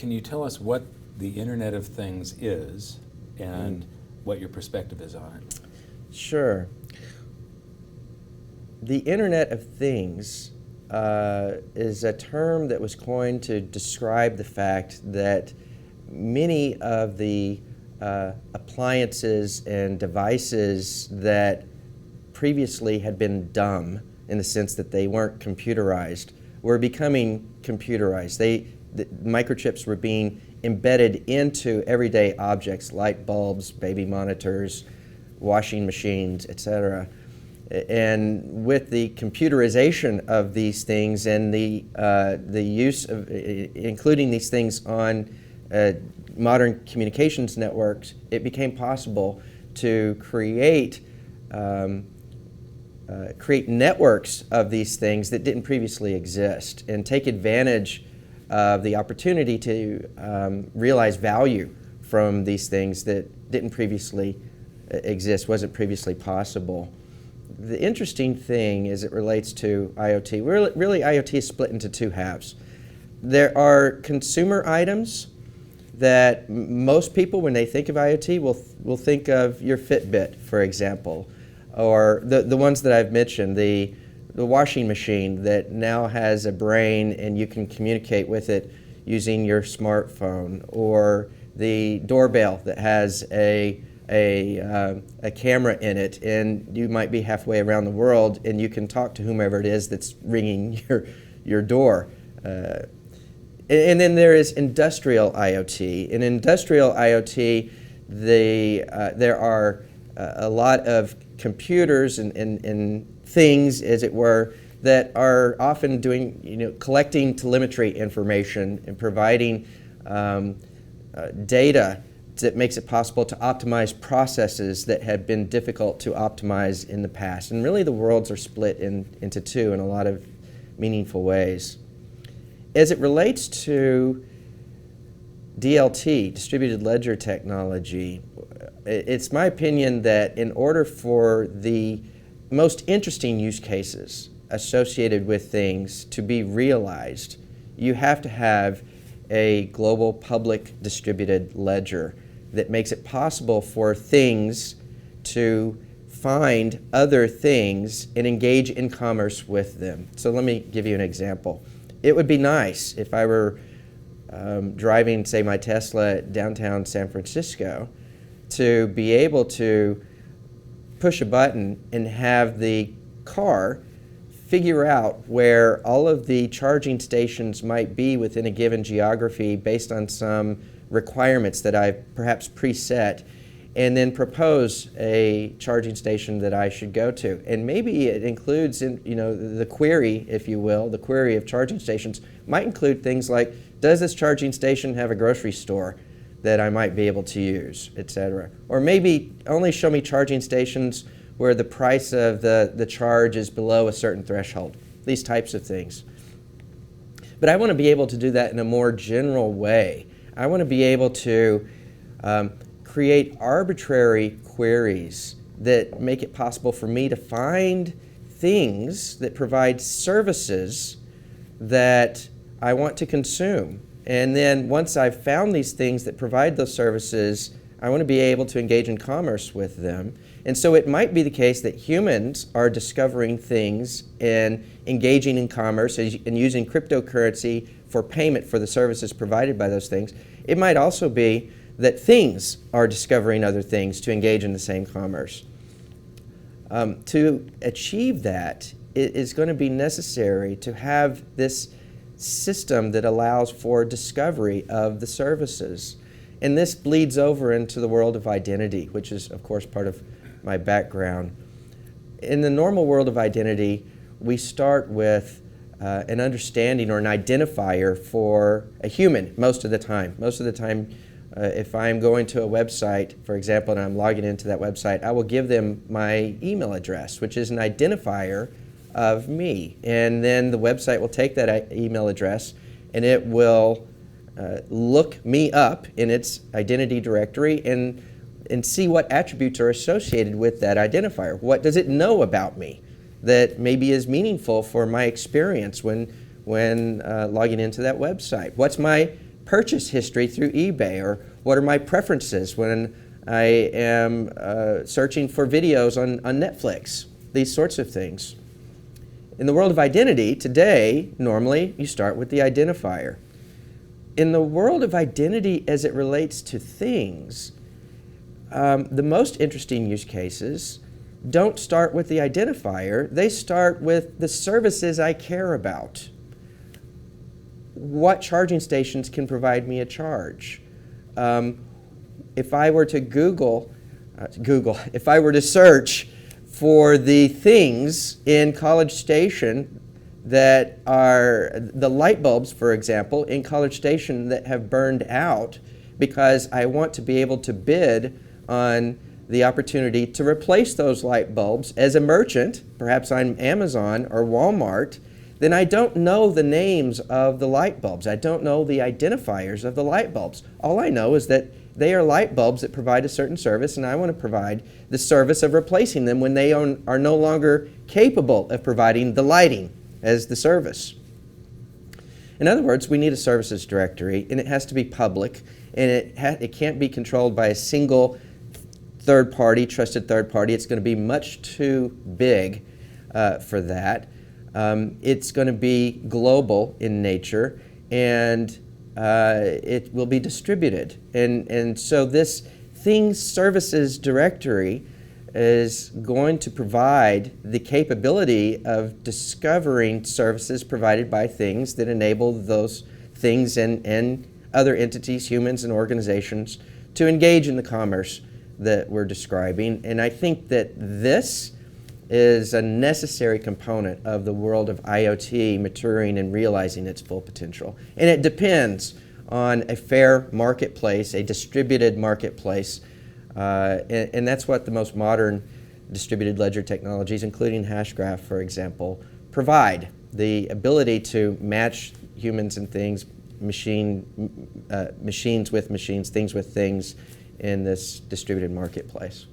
can you tell us what the Internet of Things is and what your perspective is on it? Sure. The Internet of Things is a term that was coined to describe the fact that many of the appliances and devices that previously had been dumb, in the sense that they weren't computerized, were becoming computerized. The microchips were being embedded into everyday objects, light bulbs, baby monitors, washing machines, etc. And with the computerization of these things and the use of including these things on modern communications networks, it became possible to create networks of these things that didn't previously exist, and take advantage of the opportunity to realize value from these things that didn't previously exist, wasn't previously possible. The interesting thing as it relates to IoT, really IoT is split into two halves. There are consumer items that most people, when they think of IoT, will think of your Fitbit, for example, or the ones that I've mentioned, the washing machine that now has a brain and you can communicate with it using your smartphone, or the doorbell that has a camera in it, and you might be halfway around the world and you can talk to whomever it is that's ringing your door. And then there is industrial IoT. In industrial IoT, there are a lot of computers and things, as it were, that are often doing, collecting telemetry information and providing data that makes it possible to optimize processes that have been difficult to optimize in the past. And really the worlds are split into two in a lot of meaningful ways. As it relates to DLT, distributed ledger technology, it's my opinion that in order for the most interesting use cases associated with things to be realized, you have to have a global public distributed ledger that makes it possible for things to find other things and engage in commerce with them. So let me give you an example. It would be nice if I were driving, say, my Tesla downtown San Francisco, to be able to push a button and have the car figure out where all of the charging stations might be within a given geography based on some requirements that I've perhaps preset, and then propose a charging station that I should go to. And maybe it includes, the query, if you will, the query of charging stations might include things like, does this charging station have a grocery store that I might be able to use, etc. Or maybe only show me charging stations where the price of the charge is below a certain threshold, these types of things. But I want to be able to do that in a more general way. I want to be able to create arbitrary queries that make it possible for me to find things that provide services that I want to consume. And then once I've found these things that provide those services, I want to be able to engage in commerce with them. And so it might be the case that humans are discovering things and engaging in commerce and using cryptocurrency for payment for the services provided by those things. It might also be that things are discovering other things to engage in the same commerce. To achieve that, it is going to be necessary to have this system that allows for discovery of the services. And this bleeds over into the world of identity, which is, of course, part of my background. In the normal world of identity, we start with an understanding or an identifier for a human most of the time. Most of the time, if I'm going to a website, for example, and I'm logging into that website, I will give them my email address, which is an identifier of me. And then the website will take that email address and it will look me up in its identity directory and see what attributes are associated with that identifier. What does it know about me that maybe is meaningful for my experience when logging into that website? What's my purchase history through eBay, or what are my preferences when I am searching for videos on Netflix, these sorts of things. In the world of identity, today, normally, you start with the identifier. In the world of identity as it relates to things, the most interesting use cases don't start with the identifier. They start with the services I care about. What charging stations can provide me a charge? If I were to if I were to search for the things in College Station that are the light bulbs, for example, in College Station that have burned out, because I want to be able to bid on the opportunity to replace those light bulbs as a merchant, perhaps on Amazon or Walmart, then I don't know the names of the light bulbs. I don't know the identifiers of the light bulbs. All I know is that they are light bulbs that provide a certain service, and I want to provide the service of replacing them when they are no longer capable of providing the lighting as the service. In other words, we need a services directory, and it has to be public, and it can't be controlled by a single third party, trusted third party. It's going to be much too big for that. It's going to be global in nature, and it will be distributed. And so this Things Services Directory is going to provide the capability of discovering services provided by things that enable those things and other entities, humans and organizations, to engage in the commerce that we're describing. And I think that this is a necessary component of the world of IoT maturing and realizing its full potential. And it depends on a fair marketplace, a distributed marketplace, and that's what the most modern distributed ledger technologies, including Hashgraph, for example, provide. The ability to match humans and things, machines with machines, things with things in this distributed marketplace.